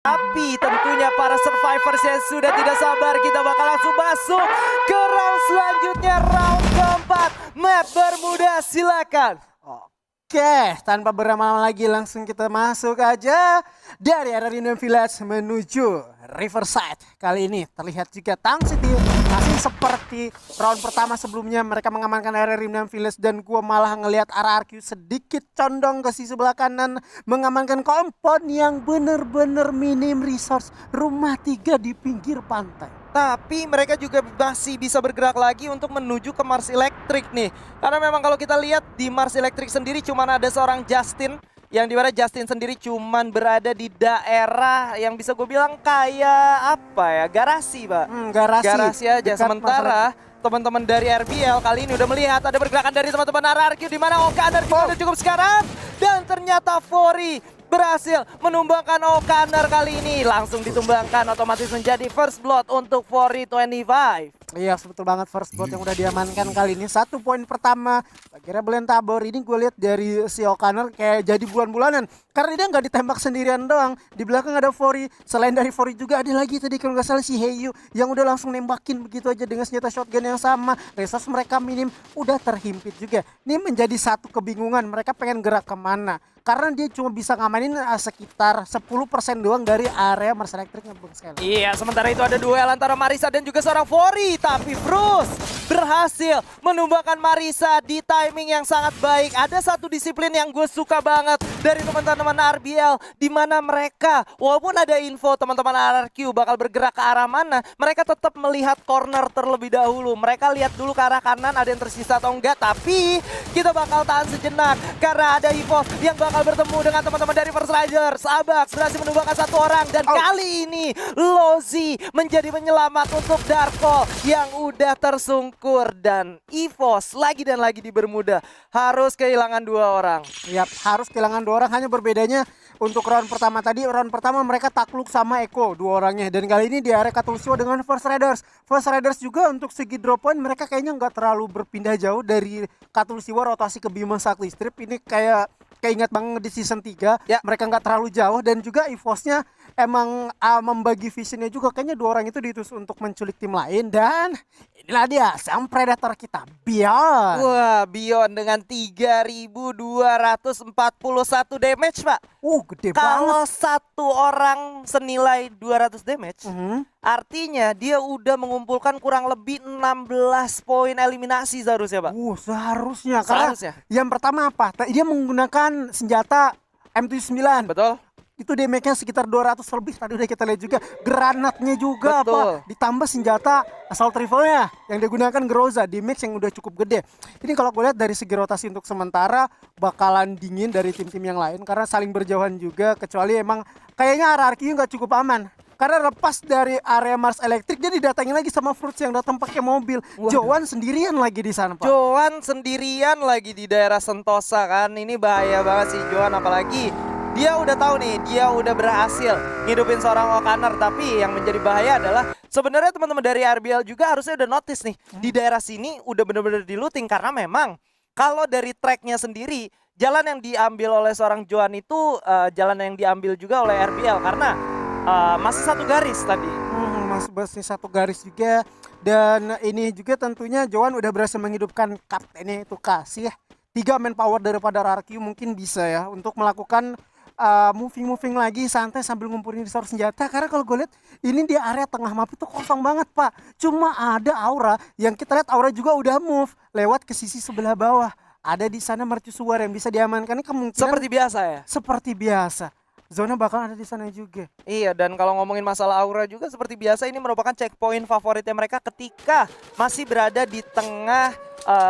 Tapi tentunya para survivors yang sudah tidak sabar, kita bakal langsung masuk ke round selanjutnya, round keempat. Map Bermuda, silakan. Oke, tanpa berlama-lama lagi langsung kita masuk aja dari area Random Village menuju Riverside. Kali ini terlihat juga Tang City masih seperti round pertama sebelumnya, mereka mengamankan area Random Village dan gua malah ngelihat RRQ sedikit condong ke sisi sebelah kanan mengamankan kompon yang bener-bener minim resource, rumah 3 di pinggir pantai. Tapi mereka juga masih bisa bergerak lagi untuk menuju ke Mars Electric nih. Karena memang kalau kita lihat di Mars Electric sendiri cuman ada seorang Justin. Yang dimana Justin sendiri cuman berada di daerah yang bisa gue bilang kayak apa ya, garasi Pak. Garasi aja. Dekat Sementara teman-teman dari RBL kali ini udah melihat ada pergerakan dari teman-teman RRQ di mana Okaner juga udah cukup sekarang. Dan ternyata Fori berhasil menumbangkan Okaner kali ini. Langsung ditumbangkan, otomatis menjadi first blood untuk Fori 25. Iya, betul banget, first blood yang udah diamankan kali ini. 1 poin pertama. Akhirnya Belen Tabor ini gue lihat dari si Okaner kayak jadi bulan-bulanan. Karena dia nggak ditembak sendirian doang. Di belakang ada Fori. Selain dari Fori juga ada lagi tadi kalau nggak salah si Heyu yang udah langsung nembakin begitu aja dengan senjata shotgun yang sama. Resource mereka minim, udah terhimpit juga. Ini menjadi satu kebingungan, mereka pengen gerak kemana. Karena dia cuma bisa ngamanin sekitar 10% doang dari area Mars Electric ngebung sekali. Iya, sementara itu ada duel antara Marisa dan juga seorang Fori. Tapi Bruce berhasil menumbangkan Marisa di timing yang sangat baik. Ada satu disiplin yang gue suka banget dari teman-teman RBL. Di mana mereka, walaupun ada info teman-teman RRQ bakal bergerak ke arah mana, mereka tetap melihat corner terlebih dahulu. Mereka lihat dulu ke arah kanan ada yang tersisa atau enggak. Tapi kita bakal tahan sejenak karena ada EVOS yang bakal bertemu dengan teman-teman dari First Riders. Abax berhasil menumbangkan 1 orang dan kali ini Lozi menjadi penyelamat untuk Darko yang udah tersungkur dan EVOS lagi dan lagi di Bermuda harus kehilangan 2 orang. Yap, harus kehilangan 2 orang. Hanya berbedanya untuk round pertama tadi, round pertama mereka takluk sama Eko 2 orangnya, dan kali ini di area Katulistiwa dengan First Riders. First Riders juga untuk segi drop point mereka kayaknya nggak terlalu berpindah jauh dari Katulistiwa rotasi ke Bima Sakti Strip. Ini kayak ingat banget di season 3 ya. Mereka nggak terlalu jauh dan juga EVOS-nya emang membagi visionnya juga. Kayaknya 2 orang itu diutus untuk menculik tim lain. Dan inilah dia sang predator kita, Bion. Wah, Bion dengan 3241 damage Pak. Gede Kalau banget. 1 orang senilai 200 damage, artinya dia udah mengumpulkan kurang lebih 16 poin eliminasi seharusnya Pak. Seharusnya. Seharusnya. Karena yang pertama apa? Dia menggunakan senjata M79. Betul. Itu damage-nya sekitar 200 lebih. Tadi udah kita lihat juga granatnya juga. Betul. Apa ditambah senjata assault rifle-nya yang digunakan Groza, damage yang udah cukup gede. Ini kalau gue lihat dari segi rotasi untuk sementara bakalan dingin dari tim-tim yang lain karena saling berjauhan juga, kecuali emang kayaknya RRQ nggak cukup aman. Karena lepas dari area Mars Electric dia didatangin lagi sama Fruits yang datang pakai mobil. Joan sendirian lagi di sana, Pak. Joan sendirian lagi di daerah Sentosa kan. Ini bahaya banget sih Joan, apalagi dia udah tahu nih, dia udah berhasil ngidupin seorang Okaner. Tapi yang menjadi bahaya adalah sebenarnya teman-teman dari RBL juga harusnya udah notice nih. Di daerah sini udah bener-bener di-looting karena memang kalau dari tracknya sendiri, jalan yang diambil oleh seorang Joan itu jalan yang diambil juga oleh RBL karena masih satu garis tadi. Masih satu garis juga. Dan ini juga tentunya Joan udah berhasil menghidupkan kaptennya itu Kasih. 3 manpower daripada RRQ mungkin bisa ya untuk melakukan moving lagi santai sambil ngumpulin resource senjata. Karena kalau gue lihat ini di area tengah map itu kosong banget Pak. Cuma ada Aura yang kita lihat Aura juga udah move lewat ke sisi sebelah bawah. Ada di sana mercusuar yang bisa diamankan. Ini kemungkinan Seperti biasa ya? Seperti biasa. Zona bakal ada di sana juga. Iya, dan kalau ngomongin masalah Aura juga seperti biasa ini merupakan checkpoint favoritnya mereka ketika masih berada di tengah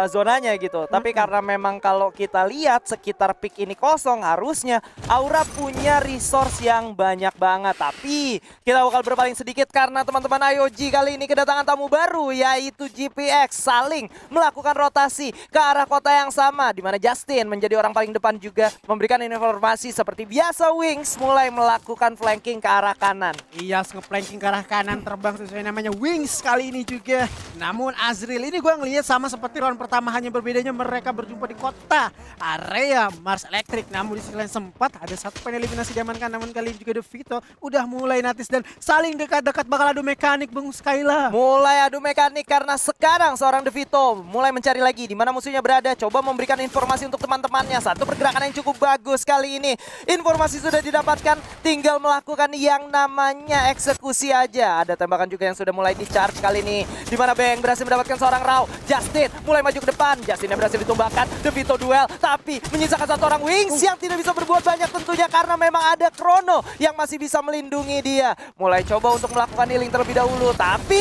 zonanya gitu. Tapi karena memang kalau kita lihat sekitar pick ini kosong, harusnya Aura punya resource yang banyak banget. Tapi kita bakal berpaling sedikit karena teman-teman IOG kali ini kedatangan tamu baru yaitu GPX saling melakukan rotasi ke arah kota yang sama di mana Justin menjadi orang paling depan juga memberikan informasi seperti biasa. Wings mulai melakukan flanking ke arah kanan. Iya, nge-flanking ke arah kanan terbang sesuai namanya Wings kali ini juga. Namun Azril ini gue ngelihat sama seperti seperti round pertama, hanya berbedanya mereka berjumpa di kota area Mars Electric. Namun di sisi lain sempat ada satu poin eliminasi diamankan, namun kali ini juga DeVito udah mulai natis dan saling dekat-dekat bakal adu mekanik Bung Skyla. Mulai adu mekanik karena sekarang seorang DeVito mulai mencari lagi di mana musuhnya berada. Coba memberikan informasi untuk teman-temannya. Satu pergerakan yang cukup bagus kali ini. Informasi sudah didapatkan, tinggal melakukan yang namanya eksekusi aja. Ada tembakan juga yang sudah mulai di-charge kali ini. Di mana Beng berhasil mendapatkan seorang Raw. Justin mulai maju ke depan. Justin yang berhasil ditumbangkan. DeVito duel, tapi menyisakan satu orang Wings yang tidak bisa berbuat banyak tentunya karena memang ada Chrono yang masih bisa melindungi dia. Mulai coba untuk melakukan healing terlebih dahulu, tapi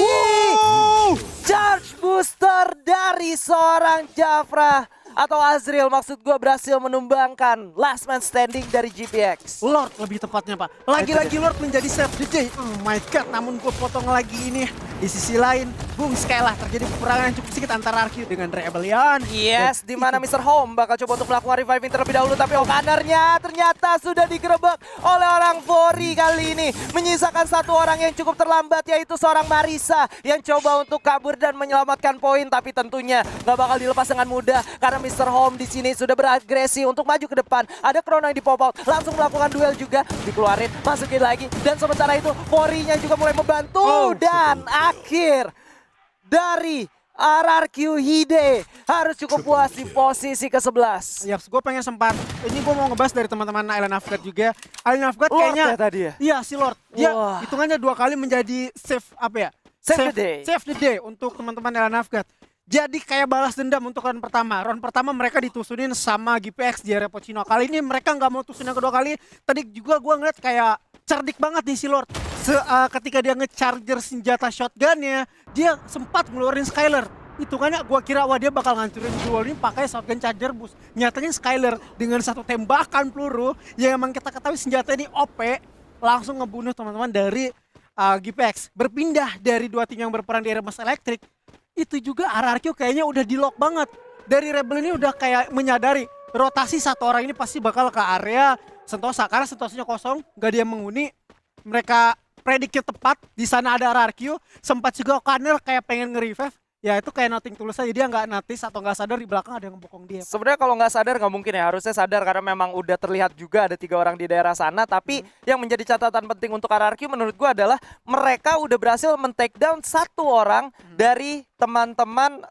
charge booster dari seorang Jafra atau Azriel maksud gue berhasil menumbangkan last man standing dari GPX. Lord lebih tepatnya Pak. Lagi-lagi Lord menjadi save the day. Oh my god, namun gue potong lagi ini. Di sisi lain, Bung Skyla terjadi peperangan yang cukup sedikit antara Arceus dengan Rebellion. Yes, di mana Mr. Home bakal coba untuk melakukan reviving terlebih dahulu, tapi Okanernya ternyata sudah digerebek oleh orang Fori kali ini. Menyisakan satu orang yang cukup terlambat, yaitu seorang Marisa yang coba untuk kabur dan menyelamatkan poin, tapi tentunya nggak bakal dilepas dengan mudah karena Mr. Home di sini sudah beragresi untuk maju ke depan. Ada Chrono yang di-pop out, langsung melakukan duel juga, dikeluarin, masukin lagi, dan sementara itu Fori-nya juga mulai membantu dan akhir dari RRQ Hide harus cukup puas di posisi ke-11. Ya, gue pengen sempat. Ini gue mau ngebahas dari teman-teman Island of God juga. Island of God Lord kayaknya ya tadi ya? Iya si Lord. Dia Wah. hitungannya 2 kali menjadi save apa ya? Save the day. Save the day untuk teman-teman Island of God. Jadi kayak balas dendam untuk round pertama. Round pertama mereka ditusunin sama GPX di area Pochino. Kali ini mereka nggak mau tusun yang kedua kali. Tadi juga gue ngeliat kayak cerdik banget nih si Lord. Ketika dia nge-charger senjata shotgunnya, dia sempat ngeluarin Skyler. Hitungannya gue kira wah dia bakal ngancurin duel ini pakai shotgun charger boost. Nyatanya Skyler dengan satu tembakan peluru yang emang kita ketahui senjata ini OP, langsung ngebunuh teman-teman dari GPX. Berpindah dari 2 tim yang berperan di area Mars Electric. Itu juga RRQ kayaknya udah di lock banget. Dari Rebel ini udah kayak menyadari rotasi satu orang ini pasti bakal ke area Sentosa. Karena Sentosanya kosong, gak dia menghuni. Mereka prediknya tepat, di sana ada RRQ. Sempat juga O'Connor kayak pengen nge-revive. Ya itu kayak nothing tulus aja, dia nggak notice atau nggak sadar di belakang ada yang ngebokong dia. Sebenarnya kalau nggak sadar nggak mungkin ya, harusnya sadar karena memang udah terlihat juga ada 3 orang di daerah sana. Tapi yang menjadi catatan penting untuk RRQ menurut gua adalah mereka udah berhasil men-take down 1 orang dari teman-teman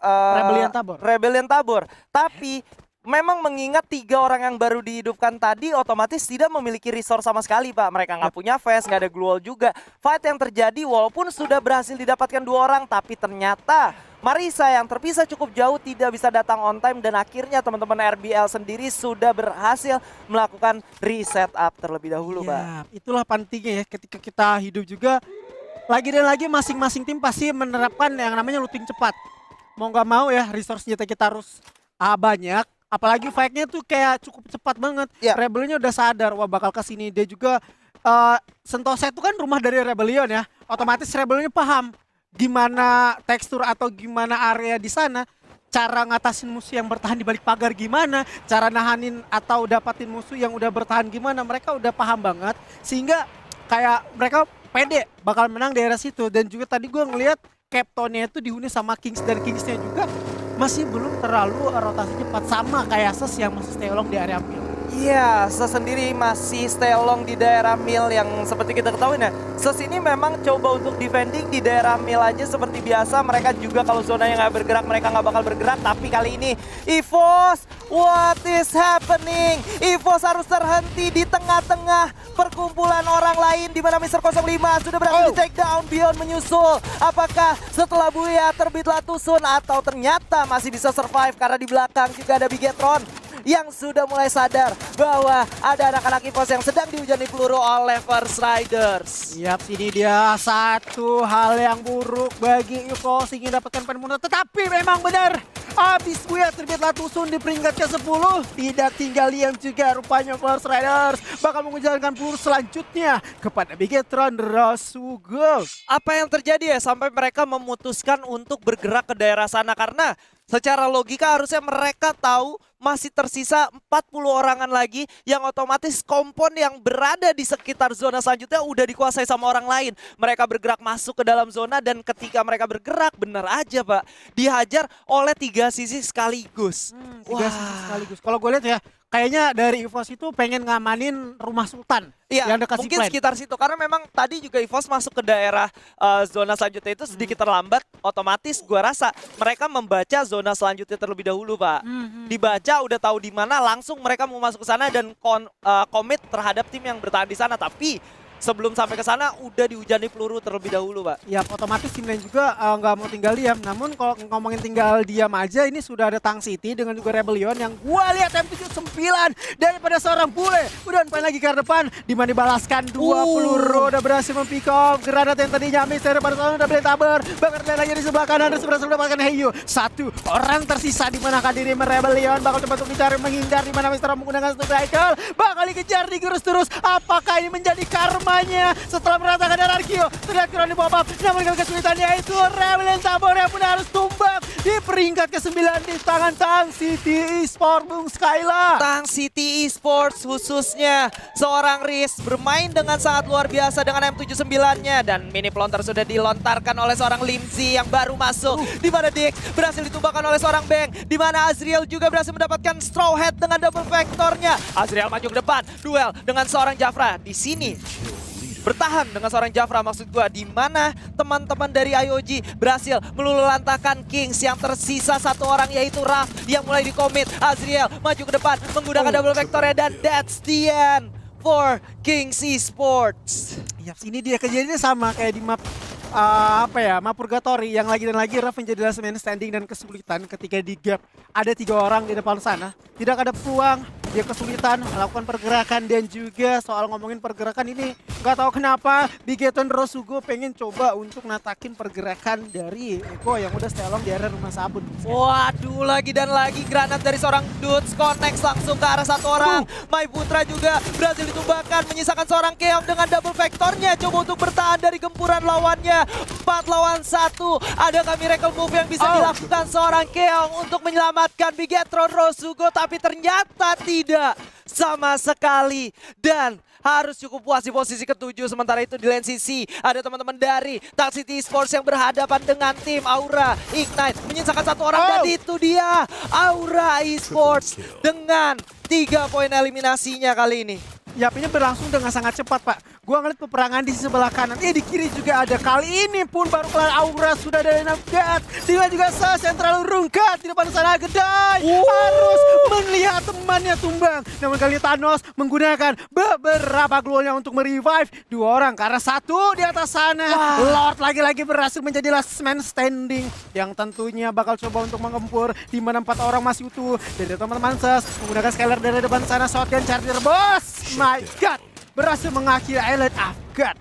Rebellion Tabor. Tapi memang mengingat 3 orang yang baru dihidupkan tadi otomatis tidak memiliki resource sama sekali Pak. Mereka nggak punya vest, nggak ada glue wall juga. Fight yang terjadi walaupun sudah berhasil didapatkan 2 orang, tapi ternyata Marisa yang terpisah cukup jauh tidak bisa datang on time. Dan akhirnya teman-teman RBL sendiri sudah berhasil melakukan reset up terlebih dahulu Pak. Itulah pentingnya ya ketika kita hidup juga. Lagi dan lagi masing-masing tim pasti menerapkan yang namanya looting cepat. Mau nggak mau ya resource kita harus banyak. Apalagi fight-nya tuh kayak cukup cepat banget. Rebellion udah sadar wah bakal kesini. Dia juga Sentosa itu kan rumah dari Rebellion ya. Otomatis Rebellion paham gimana tekstur atau gimana area di sana. Cara ngatasin musuh yang bertahan di balik pagar gimana. Cara nahanin atau dapatin musuh yang udah bertahan gimana. Mereka udah paham banget. Sehingga kayak mereka pede bakal menang di area situ. Dan juga tadi gue ngeliat Captain-nya itu dihuni sama Kings. Dan Kings-nya juga masih belum terlalu rotasi cepat sama kayak Ses yang masih stay along di area mil. Iya, Ses sendiri masih stay along di daerah mil yang seperti kita ketahui ya. Ses ini memang coba untuk defending di daerah mil aja seperti biasa. Mereka juga kalau zonanya nggak bergerak, mereka nggak bakal bergerak. Tapi kali ini EVOS, what is happening? EVOS harus terhenti di tengah-tengah perkumpulan orang lain di mana Mr. 05 sudah berhasil di take down. Beyond menyusul. Apakah setelah Buya terbitlah Tusun atau ternyata masih bisa survive karena di belakang juga ada Bigetron yang sudah mulai sadar bahwa ada anak-anak EVOS yang sedang dihujani peluru oleh First Riders. Yap, ini dia satu hal yang buruk bagi EVOS ingin dapatkan poin mundur. Tetapi memang benar, abis Buya terbitlah Tusun di peringkat ke-10. Tidak tinggal diam juga rupanya First Riders bakal mengejarkan peluru selanjutnya kepada Bigetron Rasugol. Apa yang terjadi ya sampai mereka memutuskan untuk bergerak ke daerah sana? Karena Secara logika harusnya mereka tahu masih tersisa 40 orangan lagi yang otomatis kompon yang berada di sekitar zona selanjutnya udah dikuasai sama orang lain. Mereka bergerak masuk ke dalam zona dan ketika mereka bergerak benar aja Pak, dihajar oleh 3 sisi sekaligus. 3 sisi sekaligus. Kalau gue lihat ya, kayaknya dari EVOS itu pengen ngamanin rumah Sultan Iya, yang dekat mungkin Zipline. sekitar situ karena memang tadi juga EVOS masuk ke daerah zona selanjutnya itu sedikit terlambat, otomatis gua rasa mereka membaca zona selanjutnya terlebih dahulu, Pak. Dibaca udah tahu di mana, langsung mereka mau masuk ke sana dan komit terhadap tim yang bertahan di sana, tapi sebelum sampai ke sana udah dihujani peluru terlebih dahulu, Pak. Ya otomatis tim lain juga nggak mau tinggal diam. Namun kalau ngomongin tinggal diam aja, ini sudah ada Tang City dengan juga Rebellion yang gua lihat M79 daripada seorang bule. Udah main lagi ke depan, dimana dibalaskan 2 peluru, udah berhasil mempick off granat yang tadinya miss daripada seorang udah beli taber. Bakar lagi di sebelah kanan dan berhasil mendapatkan Heyu. 1 orang tersisa di mana diri Rebellion bakal coba untuk mencari menghindar di mana Mister menggunakan Strike bakal dikejar digurus terus. Apakah ini menjadi karma setelah meratakan Anarkio? Terlihat kurang di pop-up, namun dengan kesulitannya itu Rebellion Tabor yang pun harus tumbang di peringkat ke-9 di tangan Tang City Esports, Bung Skyla. Tang City Esports khususnya seorang Riz bermain dengan sangat luar biasa dengan M79-nya dan mini pelontar sudah dilontarkan oleh seorang Limzi yang baru masuk. Di mana Dick berhasil ditumbangkan oleh seorang Bang, di mana Azriel juga berhasil mendapatkan Straw Hat dengan double vektornya. Azriel maju ke depan, duel dengan seorang Jafra. Di sini bertahan dengan seorang Jafra maksud gua, di mana teman-teman dari IOG berhasil meluluhlantahkan Kings. Yang tersisa 1 orang yaitu Raf yang mulai dikomit. Azriel maju ke depan menggunakan double vektornya dan that's the end for Kings Esports. Yap, ini dia kejadiannya sama kayak di map map Purgatory yang lagi dan lagi Raf menjadi last man standing dan kesulitan ketika di gap ada 3 orang di depan sana. Tidak ada peluang, dia kesulitan melakukan pergerakan dan juga soal ngomongin pergerakan ini nggak tahu kenapa Bigeton Rosugo pengen coba untuk natakin pergerakan dari Eko yang udah stay along di area rumah sabun. Waduh, lagi dan lagi granat dari seorang Dudes connect langsung ke arah 1 orang. Mai Putra juga berhasil ditumbangkan menyisakan seorang Keong dengan double vektornya. Coba untuk bertahan dari gempuran lawannya. 4 lawan 1. Adakah miracle move yang bisa dilakukan seorang Keong untuk menyelamatkan Bigetron Rosugo? Tapi ternyata tidak sama sekali. Dan harus cukup puas di posisi ke-7. Sementara itu di lane sisi ada teman-teman dari Tang City Esports yang berhadapan dengan tim Aura Ignite. Menyisakan 1 orang dan itu dia Aura Esports dengan 3 poin eliminasinya kali ini. Yap, ini berlangsung dengan sangat cepat, Pak. Gua ngeliat peperangan di sebelah kanan. Di kiri juga ada. Kali ini pun baru kelar Aura sudah ada nafkat. Dia juga sentral rungkat di depan sana Gedai. Harus melihat temannya tumbang. Namun kali Thanos menggunakan beberapa glownya untuk merevive 2 orang. Karena 1 di atas sana. Lord lagi-lagi berhasil menjadi last man standing. Yang tentunya bakal coba untuk menggempur. Di mana 4 orang masih utuh. Dari teman-teman Ses menggunakan scaler dari depan sana. Shotgun charger bos. My God. Berhasil mengakhiri Island of God.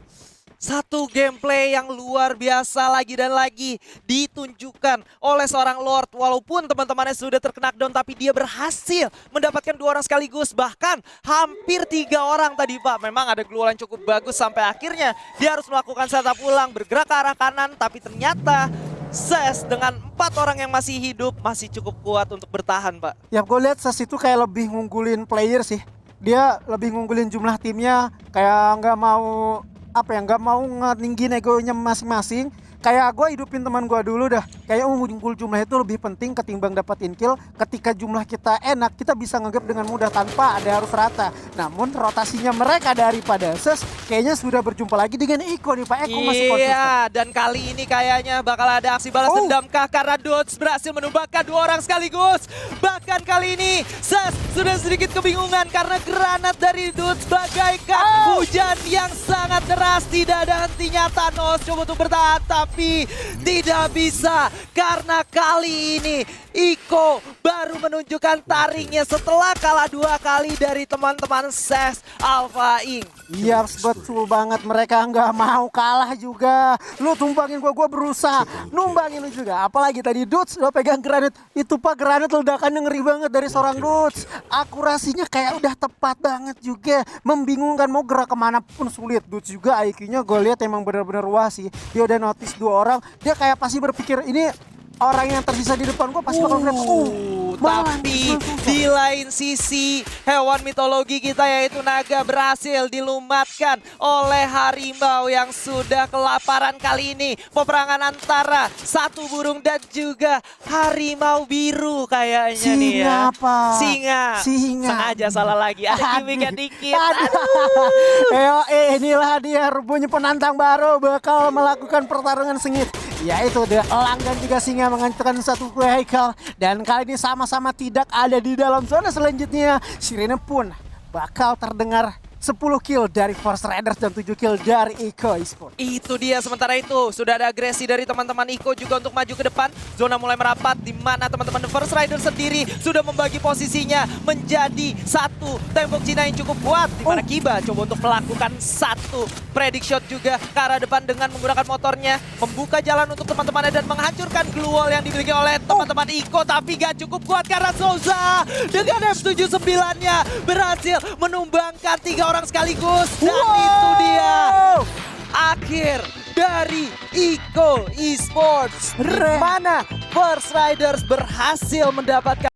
Satu gameplay yang luar biasa lagi dan lagi ditunjukkan oleh seorang Lord. Walaupun teman-temannya sudah terkena down, tapi dia berhasil mendapatkan 2 orang sekaligus. Bahkan hampir 3 orang tadi, Pak. Memang ada glue yang cukup bagus sampai akhirnya dia harus melakukan setup ulang, bergerak ke arah kanan. Tapi ternyata Ses dengan 4 orang yang masih hidup masih cukup kuat untuk bertahan, Pak. Ya, gue lihat Ses itu kayak lebih ngunggulin player sih. Dia lebih ngunggulin jumlah timnya, kayak nggak mau nggak mau ngetinggin egonya masing-masing. Kayak gue hidupin teman gue dulu dah. Kayak unggul jumlah itu lebih penting ketimbang dapetin kill. Ketika jumlah kita enak, kita bisa nge-gap dengan mudah tanpa ada harus rata. Namun rotasinya mereka daripada Ses kayaknya sudah berjumpa lagi dengan Iko nih, Pak. Eko masih konsisten. Iya, dan kali ini kayaknya bakal ada aksi balas dendam kah karena Dodge berhasil menumbangkan 2 orang sekaligus. Bahkan kali ini Ses sudah sedikit kebingungan karena granat dari Dodge bagaikan hujan yang sangat deras. Tidak ada hentinya. Thanos coba untuk bertahan tapi tidak bisa karena kali ini Iko baru menunjukkan taringnya setelah kalah 2 kali dari teman-teman Ses Alpha Inc. Iya, betul banget. Mereka nggak mau kalah juga. Lu tumbangin gua berusaha numbangin lu juga. Apalagi tadi Dudes udah pegang granat. Itu Pak, granat ledakannya ngeri banget dari seorang Dudes. Akurasinya kayak udah tepat banget juga. Membingungkan, mau gerak kemana pun sulit. Dudes juga IQ-nya gue lihat emang benar-benar wah sih. Dia udah notice 2 orang. Dia kayak pasti berpikir ini orang yang tersisa di depan gua pasti bakal grab. Tapi di lain sisi hewan mitologi kita yaitu naga berhasil dilumatkan oleh harimau yang sudah kelaparan kali ini. Peperangan antara satu burung dan juga harimau biru kayaknya nih ya. Singa. Sengaja salah lagi. Ada gimmicknya dikit. Inilah dia rupanya penantang baru bakal melakukan pertarungan sengit. Yaitu elang dan juga singa menghancurkan satu vehicle. Dan kali ini sama-sama tidak ada di dalam zona selanjutnya. Sirene pun bakal terdengar 10 kill dari Force Riders dan 7 kill dari Iko Esports. Itu dia, sementara itu sudah ada agresi dari teman-teman Iko juga untuk maju ke depan. Zona mulai merapat di mana teman-teman The First Rider sendiri sudah membagi posisinya menjadi satu tembok Cina yang cukup kuat. Di mana Kiba coba untuk melakukan satu predict shot juga ke arah depan dengan menggunakan motornya. Membuka jalan untuk teman-temannya dan menghancurkan glue wall yang dimiliki oleh teman-teman Iko. Tapi gak cukup kuat karena Souza dengan F79-nya berhasil menumbangkan 3 orang sekaligus. Dan itu dia akhir dari Iko Esports, di mana First Riders berhasil mendapatkan